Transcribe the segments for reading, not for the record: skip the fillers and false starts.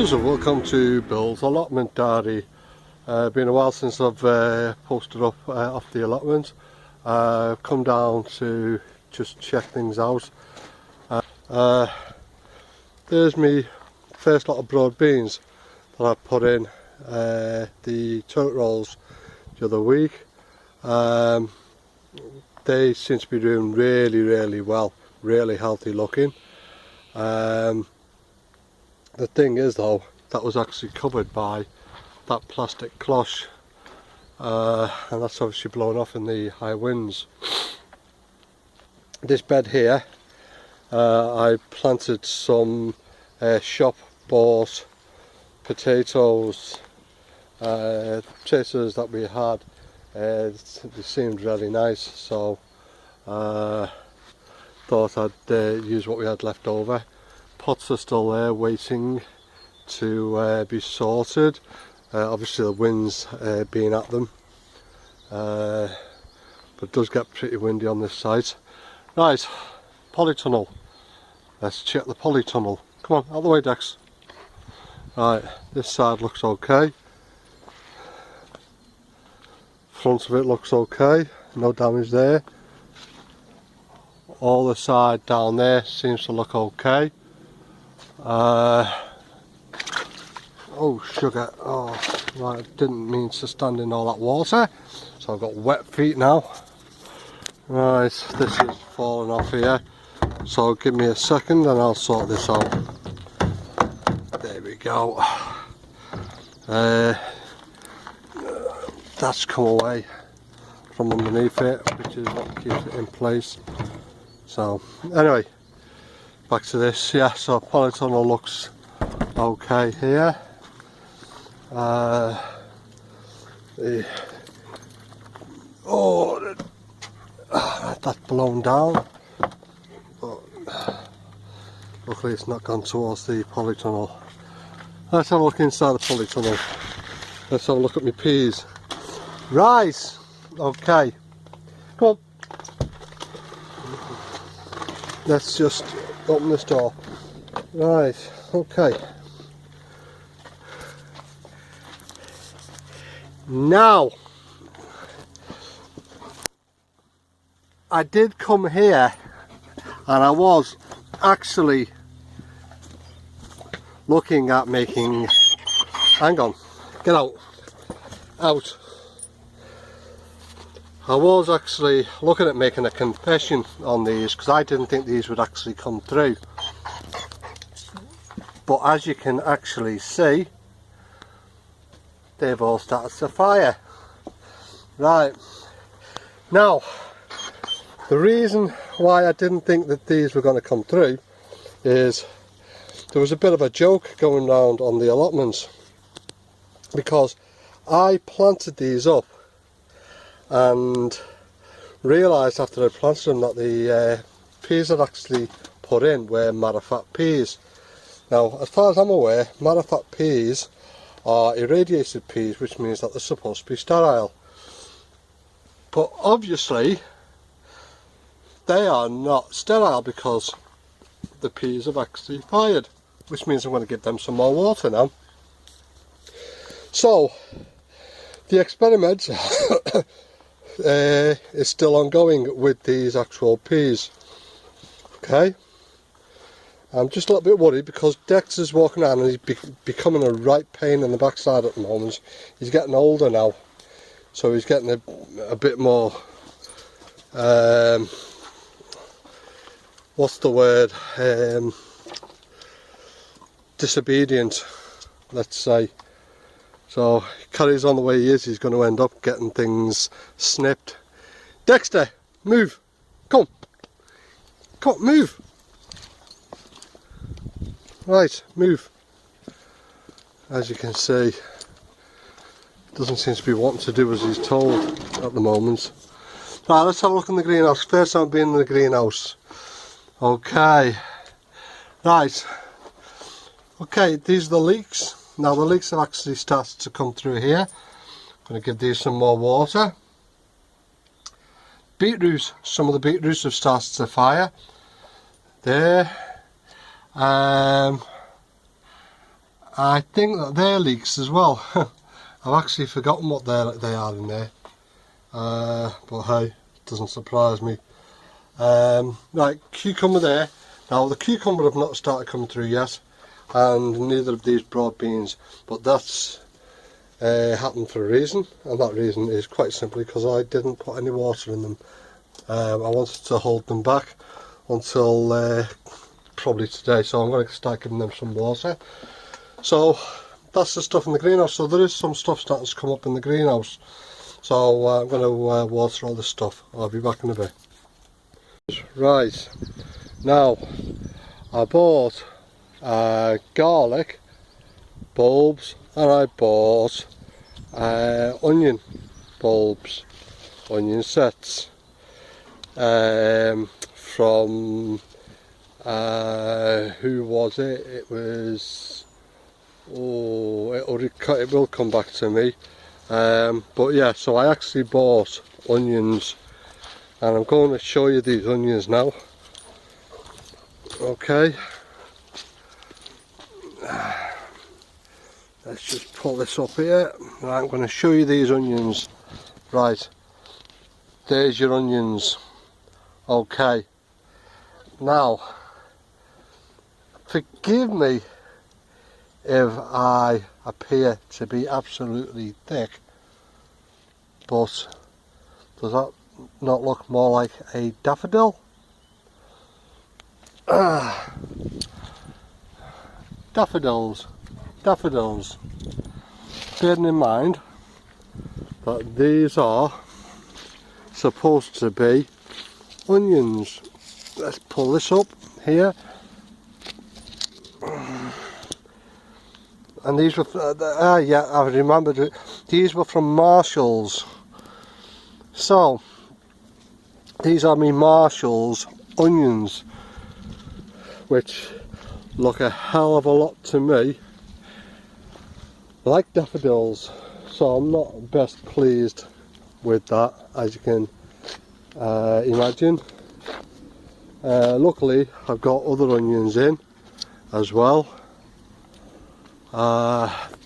viewers, and welcome to Bill's Allotment Diary. Been a while since I've posted up off the allotment. I've come down to just check things out. There's me first lot of broad beans that I put in the turret rolls the other week. They seem to be doing really well, really healthy looking. The thing is though, that was actually covered by that plastic cloche, and that's obviously blown off in the high winds. This bed here, I planted some shop bought potatoes, potatoes that we had. They seemed really nice, so thought I'd use what we had left over. Pots are still there waiting to be sorted. Obviously the wind's being at them, but it does get pretty windy on this site. Right, polytunnel. Let's check the polytunnel. Come on, out of the way, Dex. Right, this side looks okay. Front of it looks okay, no damage there. All the side down there seems to look okay. Oh sugar, oh right, I didn't mean to stand in all that water, so I've got wet feet now. Right, this is falling off here, so give me a second and I'll sort this out. There we go. That's come away from underneath it, which is what keeps it in place. So anyway, back to this. Yeah, so polytunnel looks okay here. That's blown down, but luckily it's not gone towards the polytunnel. Let's have a look inside the polytunnel. Let's have a look at my peas. Right, okay, come on. Let's just open this door. Right, okay. Now, I did come here and I was actually looking at making, hang on, get out, out. I was actually looking at making a confession on these because I didn't think these would actually come through. But as you can actually see, they've all started to fire. Right, now the reason why I didn't think that these were going to come through is there was a bit of a joke going round on the allotments, because I planted these up and realised after I planted them that the peas I'd actually put in were Marifat peas. Now, as far as I'm aware, Marifat peas are irradiated peas, which means that they're supposed to be sterile. But obviously they are not sterile because the peas have actually fired, which means I'm going to give them some more water now. So the experiment is still ongoing with these actual peas. Okay, I'm just a little bit worried because Dex is walking around and he's becoming a right pain in the backside at the moment. He's getting older now, so he's getting a bit more what's the word, disobedient, let's say. So he carries on the way he is, he's going to end up getting things snipped. Dexter, move! Come on! Come on, move! Right, move. As you can see, doesn't seem to be wanting to do as he's told at the moment. Right, let's have a look in the greenhouse. First time being in the greenhouse. Okay. Right. Okay, these are the leeks. Now the leeks have actually started to come through here. I'm going to give these some more water. Beetroots. Some of the beetroots have started to fire. There. I think that they're leeks as well. I've actually forgotten what they are in there, but hey, it doesn't surprise me. Right, cucumber there. Now the cucumber have not started coming through yet, and neither of these broad beans, but that's happened for a reason, and that reason is quite simply because I didn't put any water in them. I wanted to hold them back until probably today, so I'm going to start giving them some water. So that's the stuff in the greenhouse. So there is some stuff starting to come up in the greenhouse, so I'm going to water all this stuff. I'll be back in a bit. Right, now I bought garlic bulbs, and I bought onion bulbs, onion sets from who was it? It was, oh, it will come back to me, but yeah, so I actually bought onions, and I'm going to show you these onions now. Okay, let's just pull this up here. Right, I'm going to show you these onions. Right, there's your onions. Okay, now forgive me if I appear to be absolutely thick, but does that not look more like a daffodil? Daffodils. Bearing in mind that these are supposed to be onions. Let's pull this up here. And these were, yeah, I remembered it. These were from Marshall's. So, these are me Marshall's onions, which look a hell of a lot to me like daffodils. So I'm not best pleased with that, as you can imagine. Luckily, I've got other onions in as well.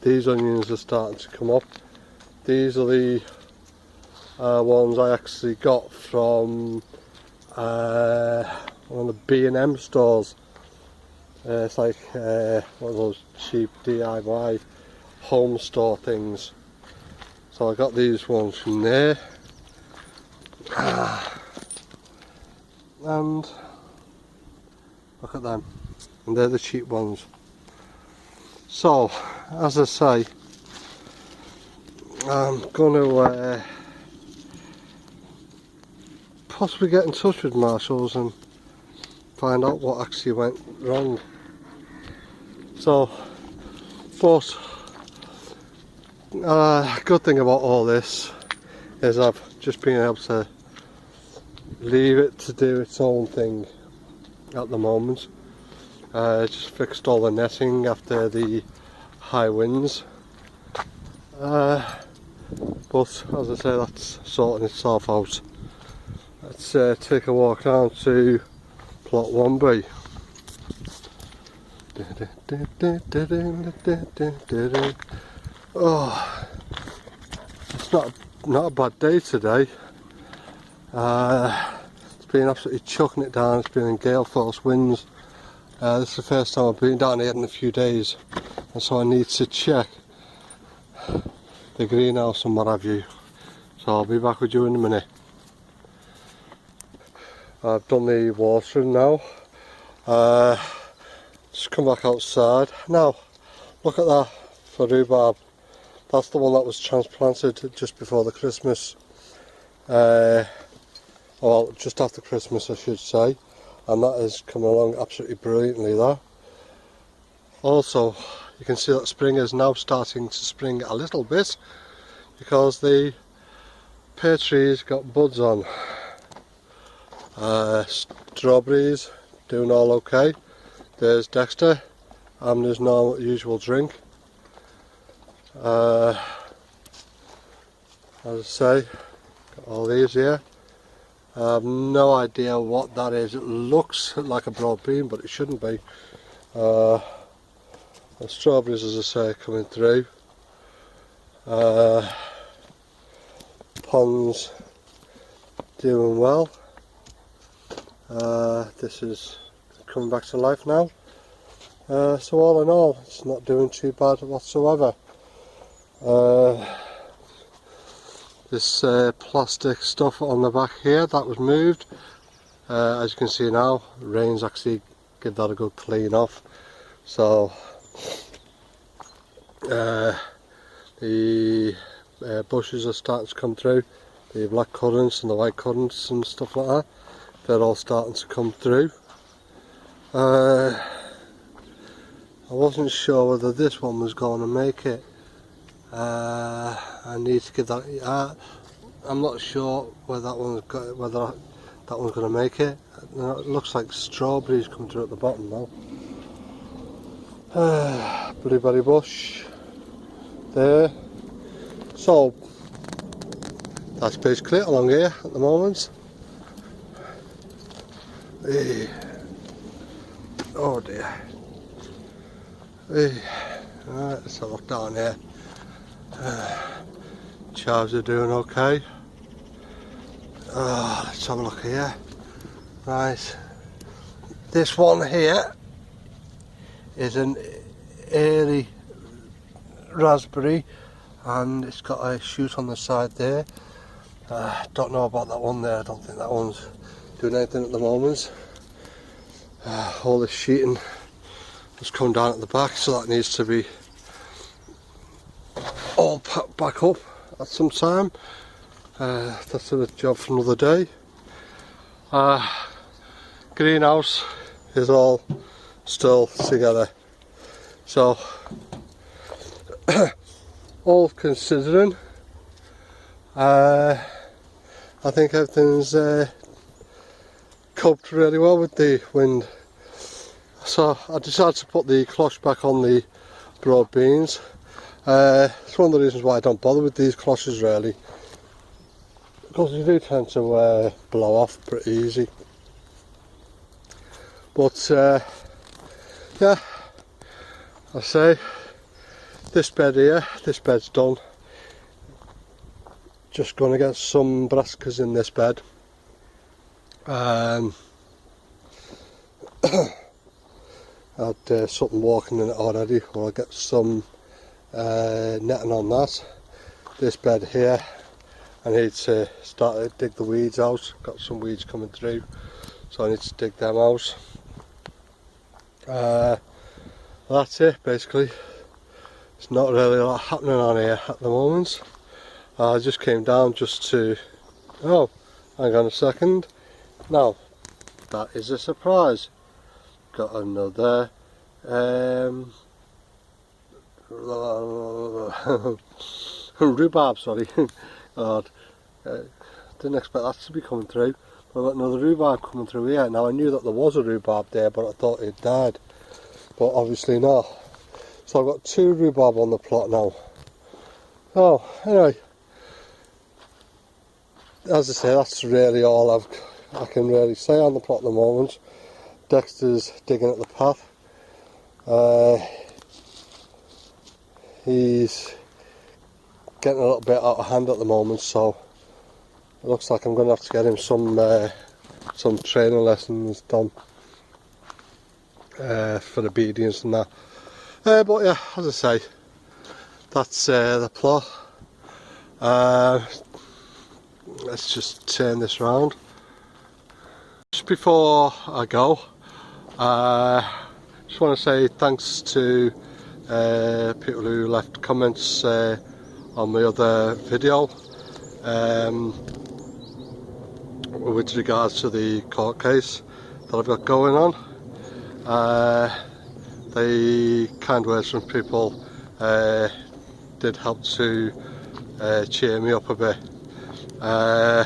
These onions are starting to come up. These are the ones I actually got from one of the B&M stores. It's like one of those cheap DIY home store things. So I got these ones from there. And look at them. And they're the cheap ones. So, as I say, I'm going to possibly get in touch with Marshalls and find out what actually went wrong. So, but good thing about all this is I've just been able to leave it to do its own thing at the moment. Just fixed all the netting after the high winds, but as I say, that's sorting itself out. Let's take a walk down to plot 1B. Oh, it's not a bad day today. It's been absolutely chucking it down. It's been in gale force winds. This is the first time I've been down here in a few days, and so I need to check the greenhouse and what have you. So I'll be back with you in a minute. I've done the watering now. Just come back outside. Now, look at that for rhubarb. That's the one that was transplanted just before the Christmas. Well, just after Christmas, I should say. And that is coming along absolutely brilliantly there. Also, you can see that spring is now starting to spring a little bit because the pear trees got buds on. Strawberries doing all okay. There's Dexter, and there's no usual drink. As I say, got all these here. I have no idea what that is. It looks like a broad bean, but it shouldn't be. The strawberries, as I say, coming through. Ponds doing well. This is coming back to life now. So all in all, it's not doing too bad whatsoever. This plastic stuff on the back here, that was moved. As you can see now, rain's actually give that a good clean off. So the bushes are starting to come through. The black currants and the white currants and stuff like that, they're all starting to come through. I wasn't sure whether this one was going to make it. I need to give that. I'm not sure whether that one's going to make it. It looks like strawberries come through at the bottom now. Blueberry bush there. So that's basically it along here at the moment. Oh dear. Right, let's have a look down here. Chives are doing okay. Let's have a look here. Right, this one here is an early raspberry, and it's got a shoot on the side there. Don't know about that one there. I don't think that one's doing anything at the moment. All the sheeting has come down at the back, so that needs to be all packed back up at some time. That's a job for another day. Greenhouse is all still together, so all considering, I think everything's coped really well with the wind. So I decided to put the cloche back on the broad beans. It's one of the reasons why I don't bother with these cloches really, because they do tend to blow off pretty easy. But yeah, I say this bed here, this bed's done. Just going to get some brassicas in this bed. I had something walking in it already. Well, I'll get some netting on that. This bed here, I need to start to dig the weeds out. Got some weeds coming through, so I need to dig them out. That's it basically. It's not really a lot happening on here at the moment. I just came down just to, oh, hang on a second. Now, that is a surprise. Got another rhubarb, sorry. God, didn't expect that to be coming through. But I've got another rhubarb coming through here. Now I knew that there was a rhubarb there, but I thought it died. But obviously not. So I've got 2 rhubarb on the plot now. So anyway, as I say, that's really all I can really say on the plot at the moment. Dexter's digging at the path. He's getting a little bit out of hand at the moment, so it looks like I'm going to have to get him some training lessons done for obedience and that. But yeah, as I say, that's the plot. Let's just turn this round. Just before I go, just want to say thanks to people who left comments on my other video with regards to the court case that I've got going on. The kind words from people did help to cheer me up a bit. I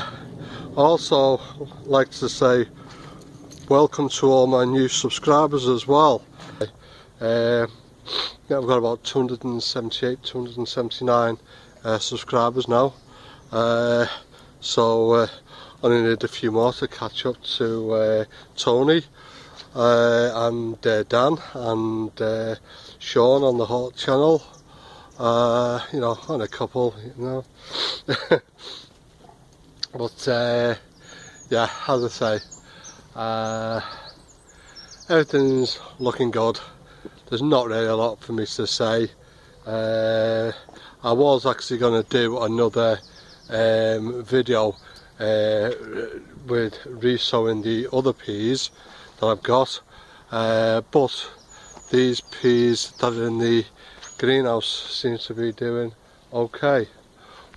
also like to say welcome to all my new subscribers as well. Yeah, I've got about 278, 279 subscribers now, so I only need a few more to catch up to Tony, and Dan and Sean on the Hot channel, you know, and a couple, you know. But yeah, as I say, everything's looking good. There's not really a lot for me to say. I was actually going to do another video with resowing the other peas that I've got, but these peas that are in the greenhouse seems to be doing okay.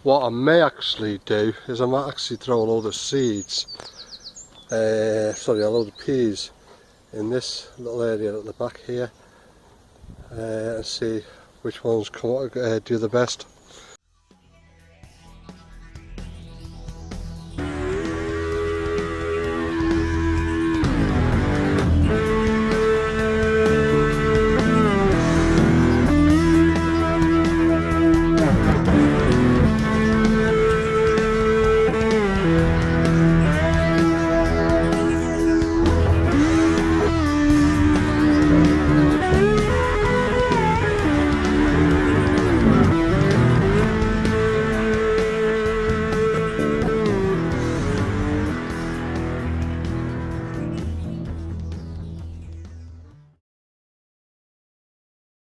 What I may actually do is I might actually throw a load of seeds, sorry, a load of peas in this little area at the back here, and see which ones come do the best.